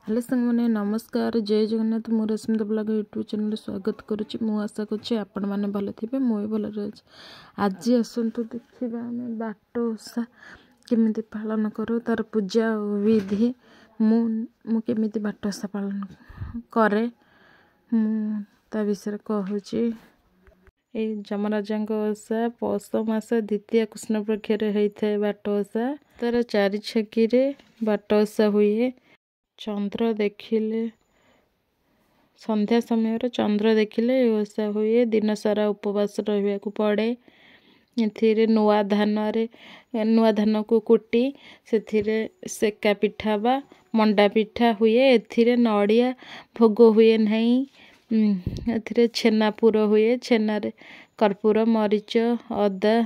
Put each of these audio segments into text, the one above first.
Hello संग मैंने नमस्कार जय जगन्नाथ मु रश्मिता ब्लॉग यूट्यूब चैनल स्वागत करुच्ची मु आशा करुच्ची आपण मैंने भल थे मुझे भल रही आज आसतु देखा आम बाट ओषा केमी पालन करूँ तार पूजा विधि मुझे बाट ओषा पालन करे ता विषय कहूँ ये जमराजा ओषा पौष मास द्वितीय कृष्ण पक्ष होता है बाट ओषा तार चारि छकी बाट ओषा हुए चंद्र देखिले संध्या समय चंद्र देखिले ओषा हुए दिन सारा उपवास रहा पड़े ए नुआ धान को कुटी से सेका पिठा बा मंडा पिठा हुए ए नड़िया भोग हुए नहीं ए छेनापुर हुए छेनारे कर्पूर मरीच अदा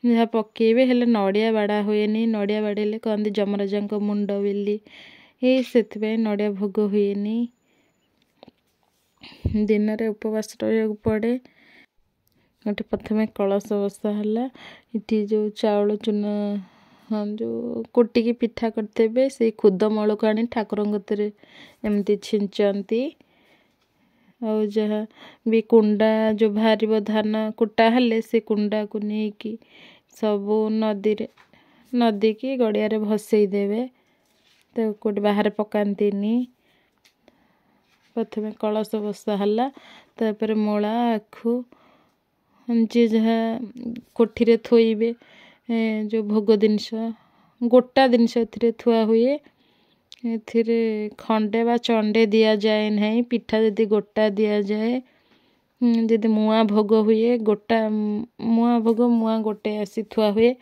जहाँ पकेबे हेले नड़िया बाड़ा हुए नहीं नड़िया बाड़े कहते जमराजा मुंड बिल्ली ये से नड़िया भोग हुए दिन में उपवास रहा पड़े ये प्रथम कलश बसा है ये जो चाउल चूना हाँ जो कुटिकी पिठा करते से खुदमल को आनी ठाकुर एमती छिंचती और जहाँ भी कुंडा जो बाहर धान कुटा हेले से कुंडा को लेकिन सब नदी की गड़िया भसई देवे तो कोट बाहर पकाती प्रथम कलश बसा है मूला आखु जी जहाँ कोठी थोइबे जो भोग जिनस गोटा जिनस थुआ हुए ए खंडे बा चंडे दि जाए नहीं पिठा यदि गोटा दि जाए जदि मुआ भोग हुए गोटा मुआ भोग मुआ गोटे आसी थुआ हुए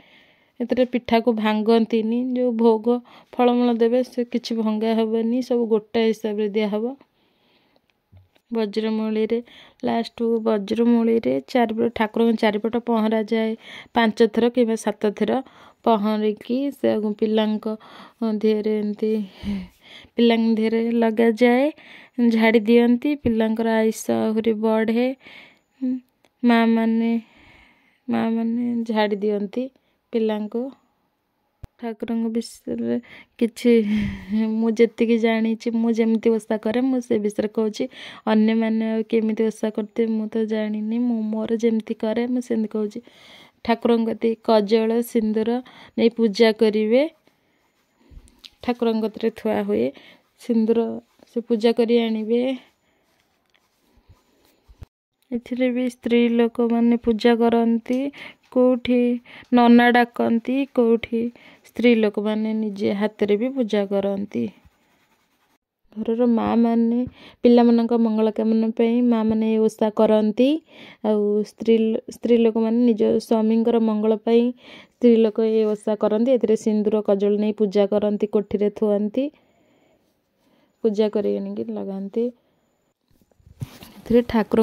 एतरे पिठा को भांगती जो भोग फलमूल देवे से किसी भंगा हेनी सब गोटा हिसाब से दिहब वज्रमूली लास्ट वज्रमूली चारिपट ठाकुर चारिपट पहरा जाए 5 थर कि 7 थर पहरिकी से पिला देहरे एमती पिला देहरे लगा जाए झाड़ी दियंती पिलांकर आयुष आहरी बढ़े माँ माने झाड़ी दियंती पिला ठाकुर विषय कि मुझे जानी मुझे ओषा करे मुझे विषय कहूँ अन्य मैंने केमी ओषा करते मु तो जानी मोर जमती करे मुझे कहूँ ठाकुर कजल सिंदूर नहीं पूजा करेंगे ठाकुर थुआ हुए सिंदूर से पूजा करी आनिबे एथिरे भी स्त्री लोक माने पूजा करती कोठी नना डाकती कोठी स्त्री लोक माने निजे हाथ रे भी पूजा करती घर माँ माने पिला मनक मंगल कामना माँ माने ओषा करती आउ स्त्री लोक माने निज स्वामी मंगल स्त्री लोक ये ओषा करती ए सिंदूर कजल नहीं पूजा करती कोठी रे थुआंती पूजा कर लगाती ठाकुर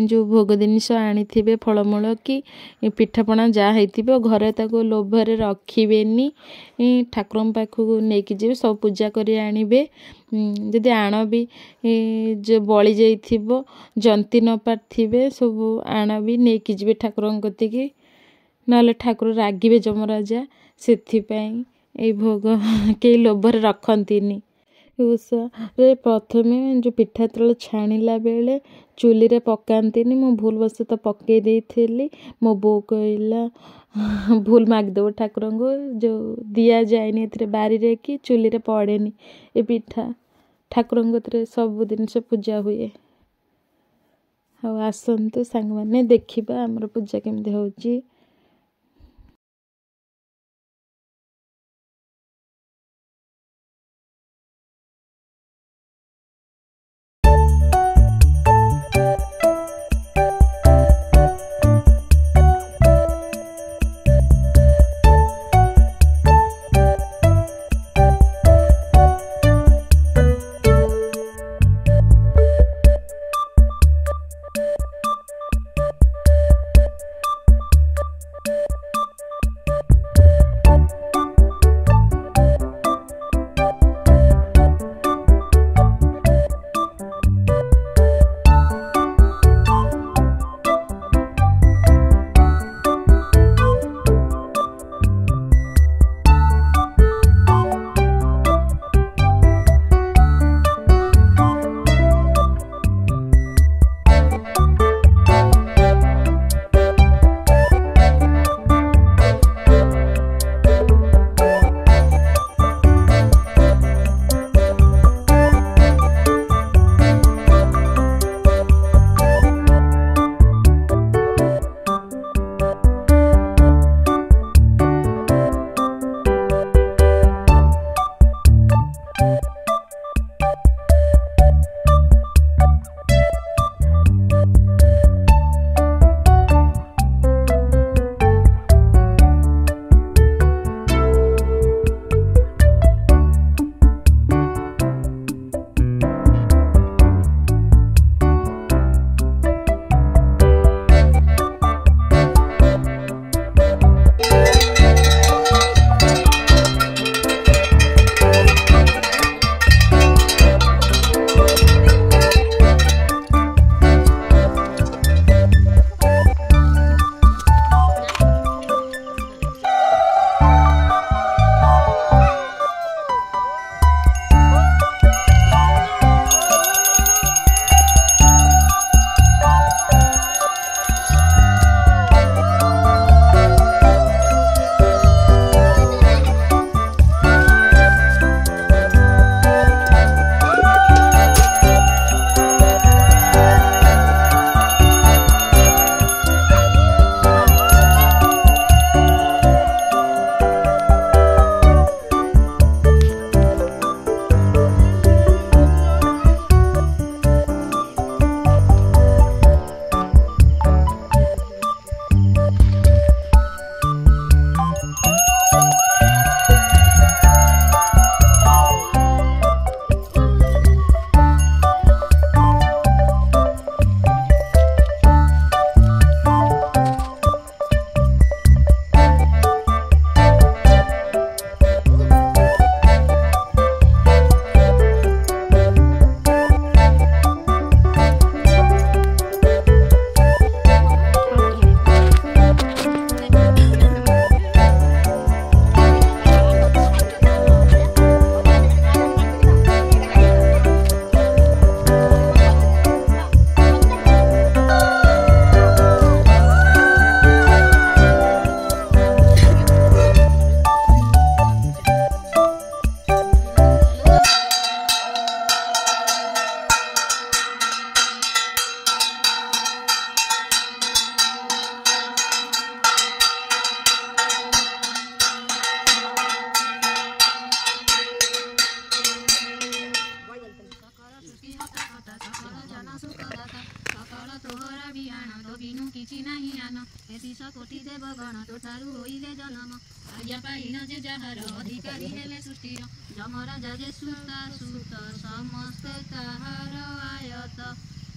जो भोग जिनस आनी फलमूल कि पिठापणा जहाँ होती घरे ताको लोभरे रखिबेनी ठाकुर पाखक नहीं जी सब पूजा कर आणबे जदि आण भी जो बड़ी जाइथिबो जंती न पारे सब आण भी नहीं जी ठाकुर कतिकी ना ठाकुर रागिबे जमराजा से भोग कई लोभरे रखती ओषा प्रथम जो पिठा तल छाणिला बेले चूली रे पकाती मो भूल बस तो पकई देली मो बो कहला भूल मागदेव ठाकुर को जो दि जाए बारी रे कि चूली रे पड़ेनी ए पिठा ठाकुर सब दिन से पूजा हुए आसतु सांग मैंने देखा आमर पूजा केमती होची। नाही आन एतिश कोटि देवगण तोठारु होइले जनम आज्ञा पाइन जे जाहार अधिकारी हेले सृष्टिर जमराजा जे सुता सुत समस्ते ताहार आयत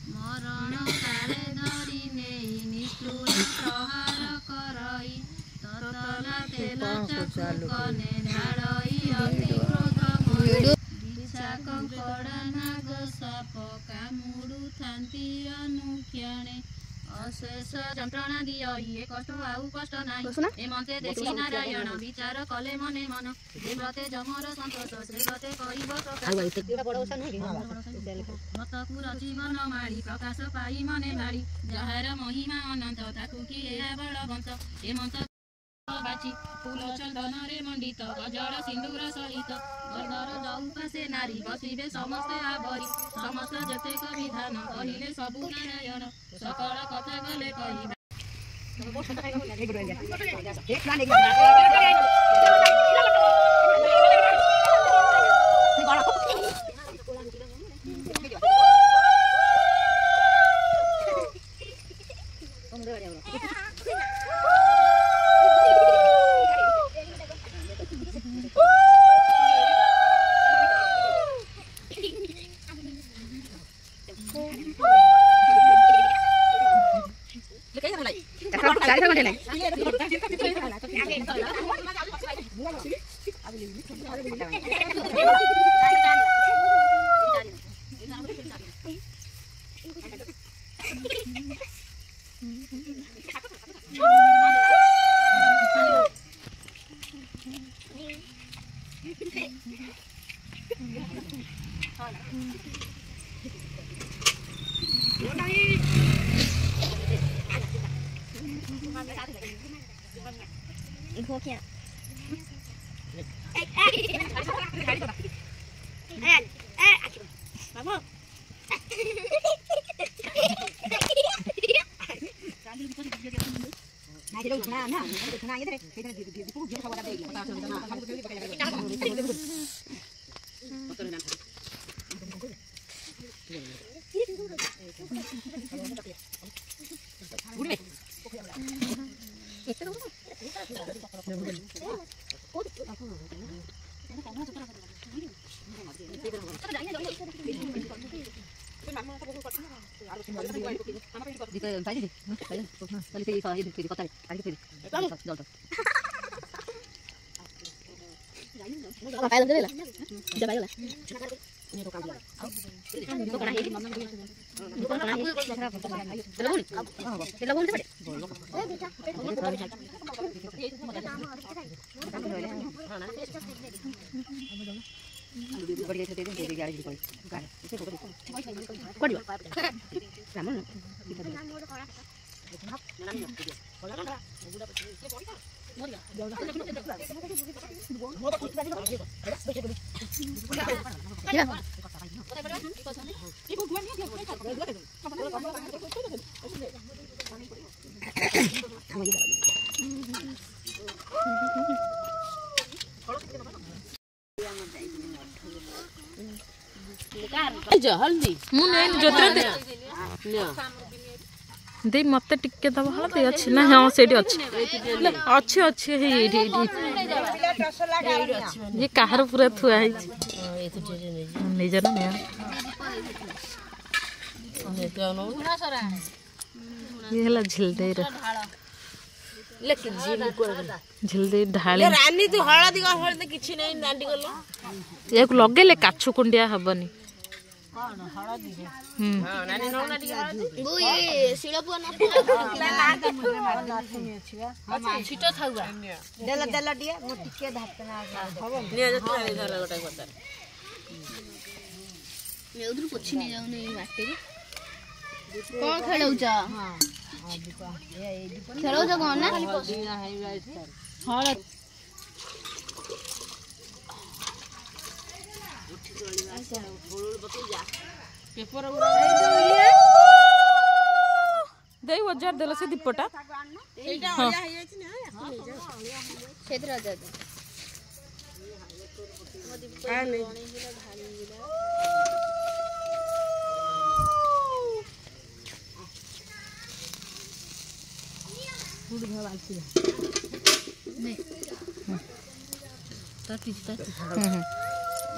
मरण काले धरि नेई निष्ठुर प्रहार करई ततला तेल चाकु कने ढाळई अति क्रोधमय बिछा कंकड़ा नाग साप कामुडु थांती अनुक्षणे अशेष जंत्रणा दिय ये कष्ट आउ कष्ट नाही एमते देखी नारायण विचार कले मने मन देवते जमर संतोष श्रीवते कहिब भक्तकुर जीवन माड़ी प्रकाश पाई मने भाड़ी जहार महिमा अनंत ताकु किए बलवंत एमंत बाची फूल चंदन रे मंडित गजर सिंदूर सहित गदर जौपासे नारी बसिबे समस्ते आवरी समस्त जतेक विधान कहिले सबु नारायण सकल कथा गले कहिबा हल्दी दे मत टिके दब हल्दी अच्छी ना हाँ से अच्छी अच्छी अच्छी ये कहार पूरा थुआ निजर ये है झिलदे झिलदे ढाली रानी तू हळदी हळदी किछि नै दांडी गलो एक लगेले काछु कुंडिया हबनी नानी नौना टिके बु ये शिळपुआ ना छिटो थाउआ देला देला दिए मो टिके धातना हबो निया जति धर गोटा करता मैं उधर पोछि नै जाऊ नै माटी को खेलौछ हां खेलौछ कोन ना हळद पेपर दे हजार देला से दीपटा एटा हया हे अछि ना क्षेत्र जा आ नै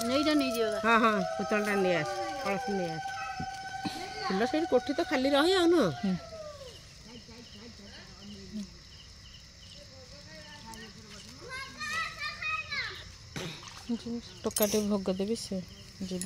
ନେଇଟା ନେଇଯିବ ହଁ ହଁ ବୋତଲଟା ନେଇ ଆସ କଳସୀ ନେଇ ଆସ ଫୁଲ ସେଇଠି କୋଠି ତ ଖାଲି ରହି ଆଉ ନୁହଁ ଟୋକାଟେ ଭୋଗ ଦେବି ସେ ଯିବ